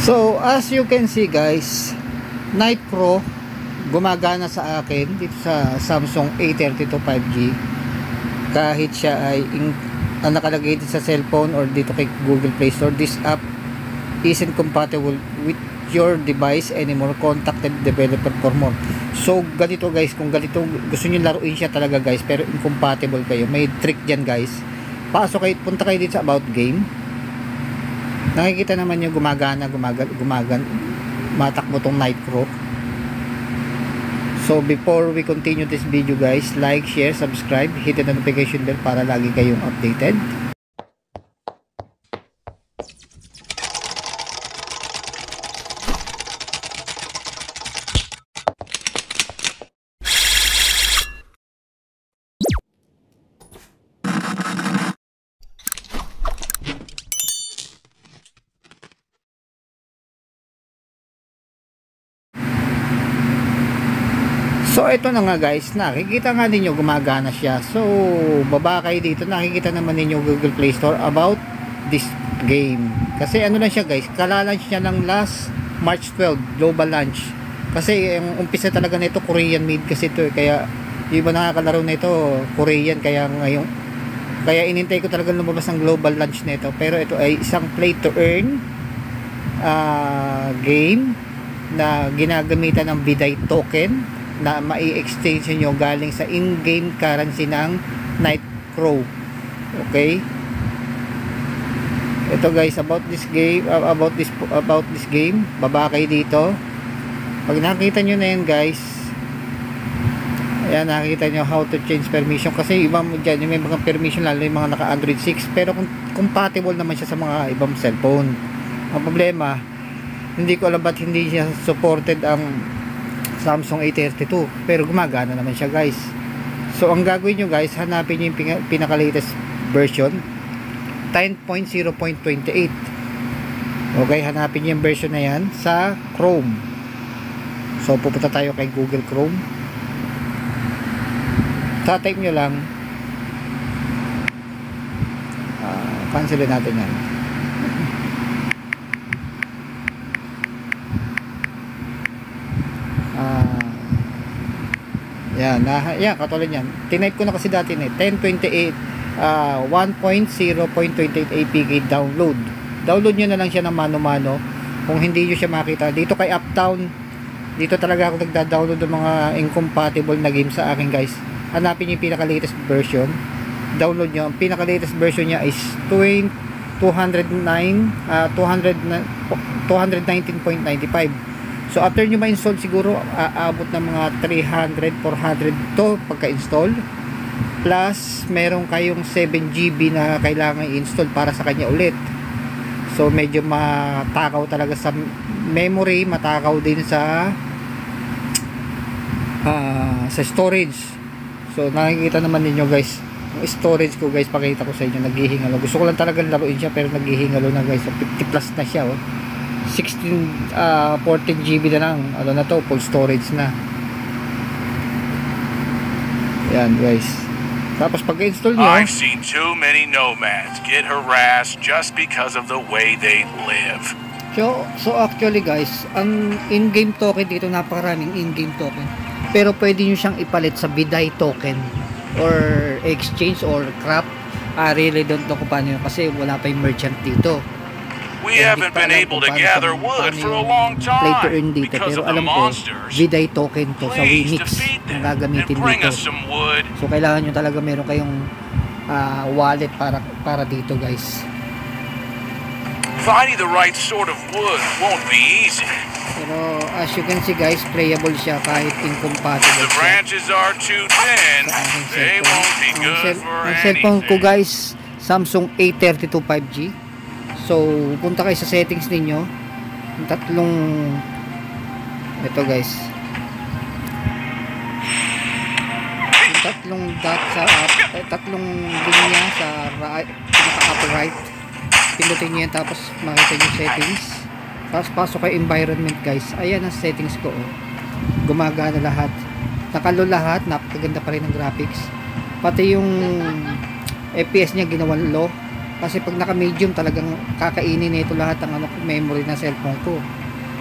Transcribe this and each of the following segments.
So as you can see guys, Night Pro gumagana sa akin dito sa Samsung A32 5G kahit siya ay nakalagay dito sa cellphone or dito kay Google Play Store. This app isn't compatible with your device anymore, contacted developer for more. So ganito guys, kung ganito gusto niyo laruin siya talaga guys pero incompatible kayo, may trick dyan guys. Pasok kayo, punta kayo dito sa about game, nakikita naman yung gumagana matakbo tong Night Pro. So before we continue this video guys, like, share, subscribe, hit the notification bell para lagi kayong updated. So ito na nga guys, nakikita nga ninyo gumagana siya. So baba kayo dito, nakikita naman ninyo Google Play Store about this game. Kasi ano lang siya guys, kala-launch niya ng last March 12, global launch. Kasi yung umpisa talaga nito Korean made kasi ito, kaya yung iba nakakalaro nito Korean, kaya ngayon inintay ko talaga lumabas ng global launch nito. Pero ito ay isang play to earn game na ginagamitan ng Biday token na mai-exchange nyo galing sa in-game currency ng Night Pro. Okay? Ito guys, about this game, baba kayo dito. Pag nakita nyo na yan guys, ayan, nakita nyo how to change permission. Kasi iba mo dyan, yung may mga permission, lalo yung mga naka Android 6, pero compatible naman siya sa mga ibang cellphone. Ang problema, hindi ko alam ba't hindi siya supported ang Samsung A32, pero gumagana naman siya guys. So ang gagawin nyo guys, hanapin nyo yung pinaka-latest version 10.0.28. Okay, hanapin nyo yung version na yan sa Chrome. So pupunta tayo kay Google Chrome, tatype nyo lang, cancelin natin yan. Yan, katulad yan. Tinype ko na kasi dati 10.28 1.0.28 APK download. Download nyo na lang siya ng mano-mano kung hindi nyo siya makita. Dito kay Uptown, dito talaga ako nagda-download ng mga incompatible na games sa akin guys. Hanapin nyo yung pinaka-latest version, download nyo. Ang pinaka-latest version nya is 219.95. So after nyo ma-install, siguro aabot ng mga 300, 400 to pagka-install. Plus meron kayong 7GB na kailangan i-install para sa kanya ulit. So medyo matakaw talaga sa memory, matakaw din sa storage. So nakikita naman ninyo guys, yung storage ko guys, pakita ko sa inyo, naghihingalo. Gusto ko lang talaga laruin siya pero naghihingalo na guys. So 50 plus na siya 14GB na lang, ano na to, full storage na. Yan guys. Tapos pag-install nyo, I've seen too many nomads get harassed just because of the way they live. So actually guys, ang in-game token dito, napakaraming in-game token, pero pwede nyo siyang ipalit sa Biday token or exchange or crap. Really don't know kung paano yun kasi wala pa yung merchant dito. We haven't been able to gather wood for a long time play to earn dito, because pero of the alam ko monsters. Biday token to sa Please Wimix defeat ang them gagamitin and bring dito. us some wood. So kailangan nyo talaga meron kayong wallet para dito guys. Finding the right sort of wood won't be easy. Pero as you can see guys, playable siya kahit incompatible The siya. branches are too thin. They won't be good for Ang cellphone ko anything. guys, Samsung A32 5G. So punta kayo sa settings ninyo, yung tatlong ito guys, yung tatlong dot sa tatlong linya sa right, upper right, pindutin nyo yan, tapos makita nyo settings, tapos pasok kayo environment guys. Ayan ang settings ko, gumagana lahat, nakalo lahat, napakaganda pa rin ng graphics, pati yung FPS nya ginawang low Kasi pag naka medium talagang kakainin nito lahat ng memory ng cellphone ko.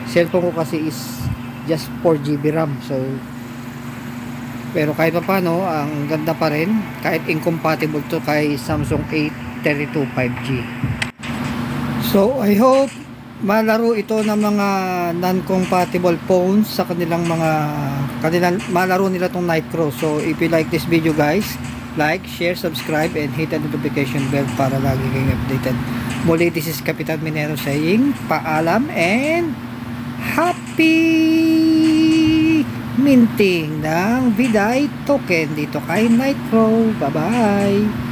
Cellphone ko kasi is just 4GB RAM. So pero kahit pa paano, ang ganda pa rin kahit incompatible to kay Samsung A32 5G. So I hope malaro ito ng mga non-compatible phones sa kanilang malaro nila tong Nitro. So if you like this video guys, like, share, subscribe, and hit the notification bell para lagi kayong updated. Muli, this is Kapitan Minero saying paalam and happy minting ng Viday token dito kay Nitro. Bye bye.